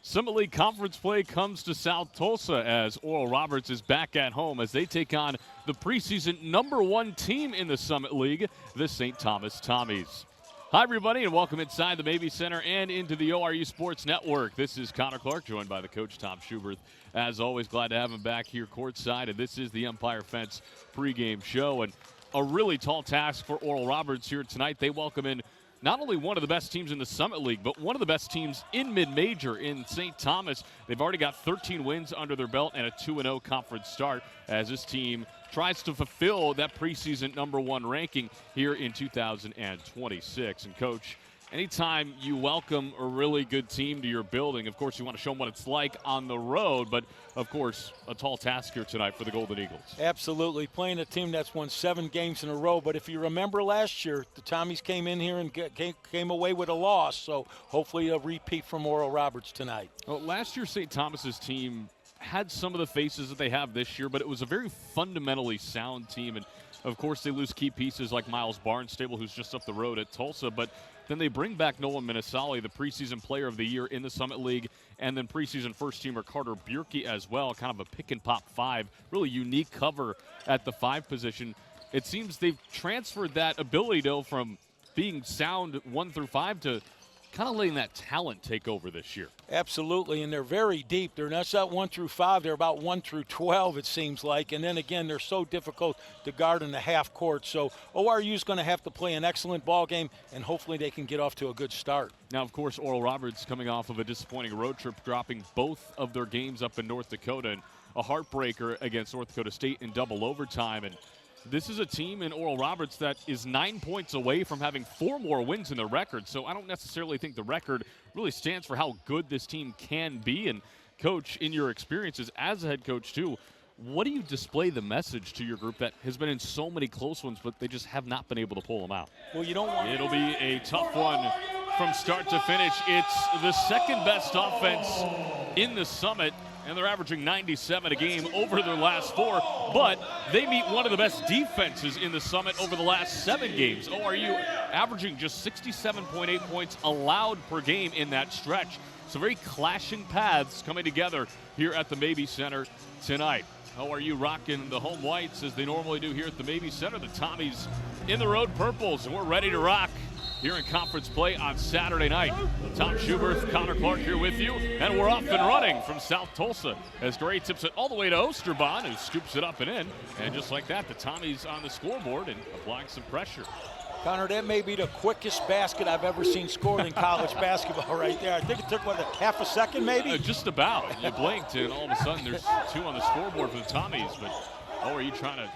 Summit League Conference play comes to South Tulsa as Oral Roberts is back at home as they take on the preseason #1 team in the Summit League, the St. Thomas Tommies. Hi, everybody, and welcome inside the Mabee Center and into the ORU Sports Network. This is Connor Clark, joined by the coach, Tom Schuberth. As always, glad to have him back here courtside, and this is the Empire Fence pregame show. And a really tall task for Oral Roberts here tonight. They welcome in not only one of the best teams in the Summit League, but one of the best teams in mid-major in St. Thomas. They've already got 13 wins under their belt and a 2-0 conference start as this team tries to fulfill that preseason #1 ranking here in 2026. And, Coach, anytime you welcome a really good team to your building, of course, you want to show them what it's like on the road, but, of course, a tall task here tonight for the Golden Eagles. Absolutely. Playing a team that's won 7 games in a row. But if you remember last year, the Tommies came in here and came away with a loss. So hopefully a repeat from Oral Roberts tonight. Well, last year, St. Thomas's team had some of the faces that they have this year, but it was a very fundamentally sound team. And, of course, they lose key pieces like Miles Barnstable, who's just up the road at Tulsa. But then they bring back Nolan Minnesali, the preseason player of the year in the Summit League, and then preseason first-teamer Carter Bierke as well, kind of a pick-and-pop 5, really unique cover at the 5 position. It seems they've transferred that ability, though, from being sound 1 through 5 to kind of letting that talent take over this year. Absolutely, and they're very deep. They're not 1 through 5. They're about 1 through 12, it seems like. And then again, they're so difficult to guard in the half court. So ORU is going to have to play an excellent ball game, and hopefully they can get off to a good start. Now, of course, Oral Roberts coming off of a disappointing road trip, dropping both of their games up in North Dakota, and a heartbreaker against North Dakota State in double overtime. And this is a team in Oral Roberts that is 9 points away from having 4 more wins in their record. So I don't necessarily think the record really stands for how good this team can be. And, Coach, in your experiences as a head coach, too, what do you display the message to your group that has been in so many close ones, but they just have not been able to pull them out? Well, you don't want. It'll be a tough one from start to finish. It's the second best offense in the Summit, and they're averaging 97 a game over their last 4, but they meet one of the best defenses in the Summit over the last 7 games. ORU averaging just 67.8 points allowed per game in that stretch. So very clashing paths coming together here at the Mabee Center tonight. ORU rocking the home whites as they normally do here at the Mabee Center. The Tommies in the road purples, and we're ready to rock here in conference play on Saturday night. Tom Schuberth, Connor Clark here with you, and we're off and running from South Tulsa as Gray tips it all the way to Osterbahn, who scoops it up and in. And just like that, the Tommies on the scoreboard and applying some pressure. Connor, that may be the quickest basket I've ever seen scored in college basketball right there. I think it took, what, half a second maybe? Just about. You blinked, and all of a sudden there's 2 on the scoreboard for the Tommies. But ORU trying to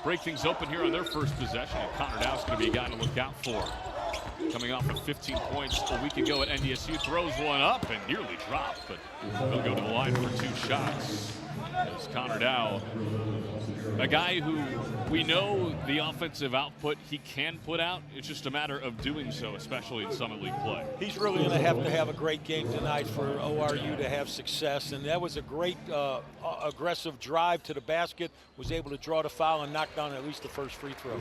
break things open here on their first possession, and Connor Dow's going to be a guy to look out for. Coming off of 15 points a week ago at NDSU, throws one up and nearly dropped, but he'll go to the line for 2 shots. As Connor Dow, a guy who we know the offensive output he can put out. It's just a matter of doing so, especially in Summit League play. He's really going to have a great game tonight for ORU to have success. And that was a great aggressive drive to the basket, was able to draw the foul and knock down at least the first free throw.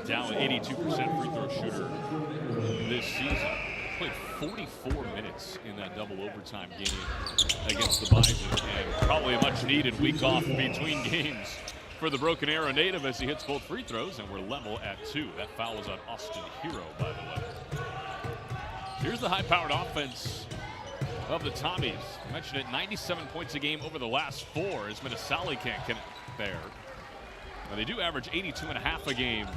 Dow, an 82% free throw shooter this season. Played 44 minutes in that double overtime game against the Bison, and probably a much needed week off between games for the Broken Arrow native as he hits both free throws, and we're level at 2. That foul is on Austin Hero, by the way. Here's the high-powered offense of the Tommies. I mentioned it, 97 points a game over the last 4 as Minnesali can't connect there. Now they do average 82.5 a game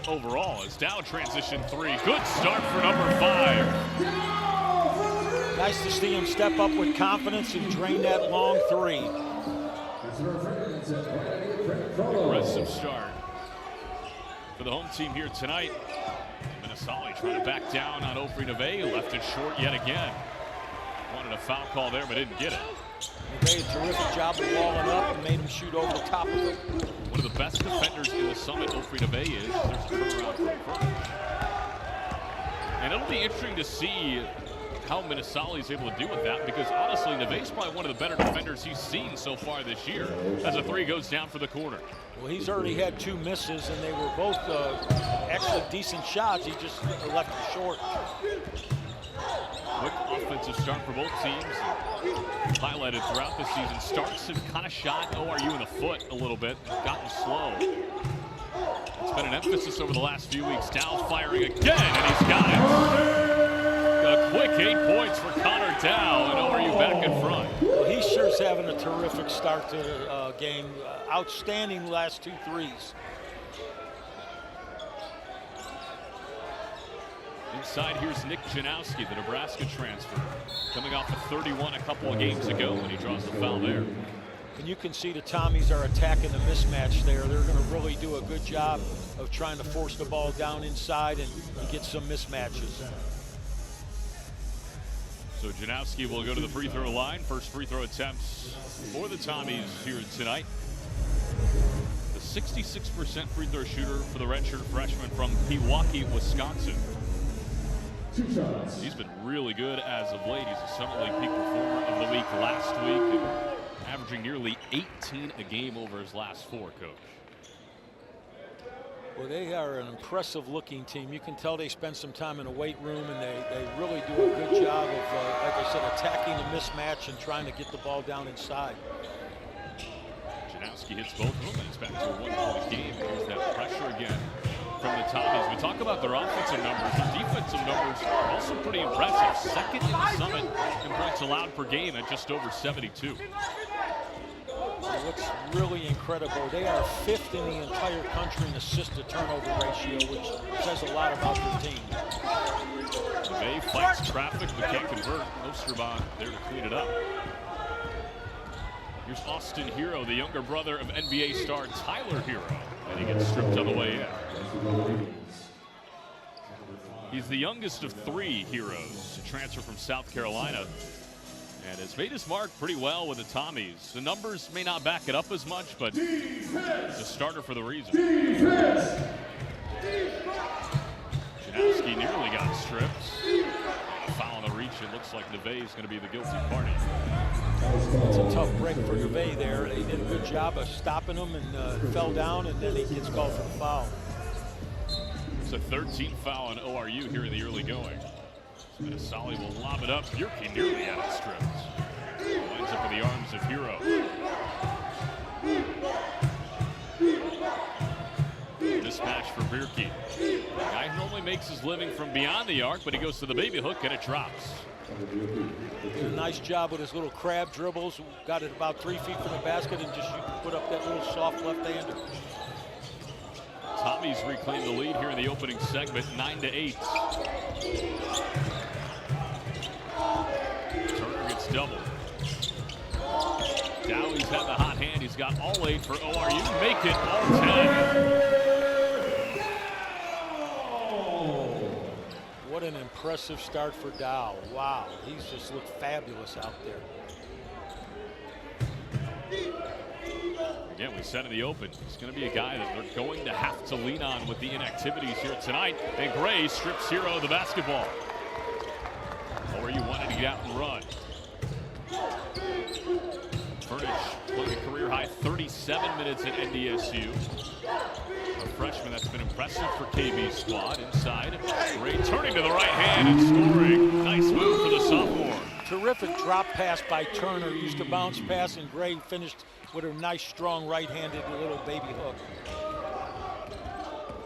overall as Dow transition 3. Good start for number 5. Nice to see him step up with confidence and drain that long 3. Aggressive start for the home team here tonight. Minnesali trying to back down on Ofri Neve, left it short yet again. Wanted a foul call there, but didn't get it. Neve did a terrific job of walling up and made him shoot over the top of it. One of the best defenders in the Summit, Ofri Neve is. There's a turnaround from Furnish. And it'll be interesting to see how Minnesali is able to deal with that, because honestly, Neve's probably one of the better defenders he's seen so far this year as a 3 goes down for the corner. Well, he's already had 2 misses, and they were both actually decent shots. He just left it short. Quick offensive start for both teams. Highlighted throughout the season. Starts have kind of shot ORU in the foot a little bit, gotten slow. It's been an emphasis over the last few weeks. Dow firing again, and he's got it. A quick 8 points for Connor Dow, and ORU back in front. Well, he sure is having a terrific start to the game. Outstanding last 2 threes. Inside, here's Nick Janowski, the Nebraska transfer, coming off of 31 a couple of games ago when he draws the foul there. And you can see the Tommies are attacking the mismatch there. They're going to really do a good job of trying to force the ball down inside and get some mismatches. So Janowski will go to the free throw line. First free throw attempts for the Tommies here tonight. The 66% free throw shooter for the redshirt freshman from Pewaukee, Wisconsin. He's been really good as of late. He's a Summer League Peak Performer of the Week last week, averaging nearly 18 a game over his last 4, Coach. Well, they are an impressive-looking team. You can tell they spend some time in a weight room, and they really do a good job of, like I said, attacking the mismatch and trying to get the ball down inside. Janowski hits both of them, and it's back to a 1-point game. There's that pressure again from the Tommies. We talk about their offensive numbers. Their defensive numbers are also pretty impressive. Second in the Summit in points allowed per game at just over 72. It looks really incredible. They are 5th in the entire country in assist-to-turnover ratio, which says a lot about their team. Mabee fights traffic but can't convert. Osterbond there to clean it up. Here's Austin Hero, the younger brother of NBA star Tyler Hero, and he gets stripped on the way in. He's the youngest of 3 Heroes to transfer from South Carolina, and has made his mark pretty well with the Tommies. The numbers may not back it up as much, but he's a starter for the reason. Janowski nearly got stripped. A foul on the reach. It looks like Mabee is going to be the guilty party. It's a tough break for Mabee there. They did a good job of stopping him and fell down, and then he gets called for the foul. It's a 13th foul on ORU here in the early going. Minnesali will lob it up. Bjerke nearly had it stripped. Lines up in the arms of Hero. Mismatch for Bjerke. The guy who normally makes his living from beyond the arc, but he goes to the baby hook and it drops. Did a nice job with his little crab dribbles. Got it about 3 feet from the basket and just put up that little soft left-hander. Tommies reclaim the lead here in the opening segment, 9-8. Turner gets doubled. Dowie's had the hot hand. He's got all 8 for ORU. Make it all 10. What an impressive start for Dow. Wow, he's just looked fabulous out there. Again, we said in the open, he's going to be a guy that they're going to have to lean on with the inactivities here tonight. And Gray strips Hero of the basketball. ORU wanted to get out and run. Furnish playing a career-high 37 minutes at NDSU. A freshman that's been impressive for KB's squad. Inside, Gray turning to the right hand and scoring. Nice move for the sophomore. Terrific drop pass by Turner. Used to bounce pass, and Gray finished with a nice, strong right-handed little baby hook.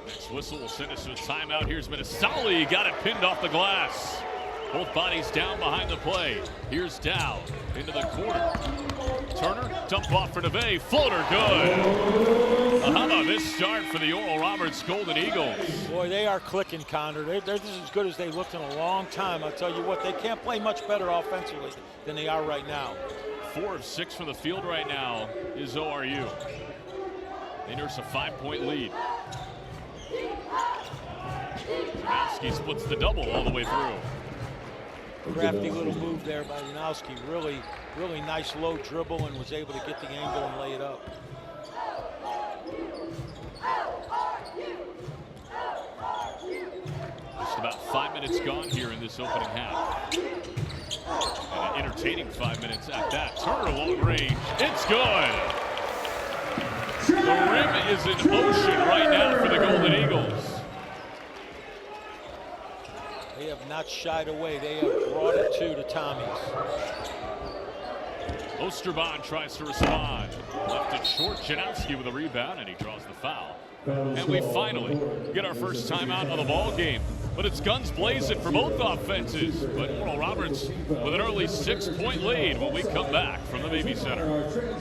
Next whistle will send us to a timeout. Here's Minnesali. Got it pinned off the glass. Both bodies down behind the play. Here's Dow into the corner. Turner, dump off for Mabee. Floater good. How about this start for the Oral Roberts Golden Eagles? Boy, they are clicking, Connor. They're just as good as they looked in a long time. I'll tell you what, they can't play much better offensively than they are right now. 4 of 6 from the field right now is ORU. They nurse a 5-point lead. Janowski splits the double all the way through. Crafty little move there by Janowski. Really, really nice low dribble and was able to get the angle and lay it up. Just about 5 minutes gone here in this opening half. And an entertaining 5 minutes at that. Turner long range. It's good. The rim is in motion right now for the Golden Eagles. They have not shied away. They have brought it to Tommies. Osterbahn tries to respond. Left it short. Janowski with a rebound, and he draws the foul. And we finally get our first timeout of the ball game. But it's guns blazing for both offenses. But Oral Roberts with an early 6-point lead when we come back from the Mabee Center.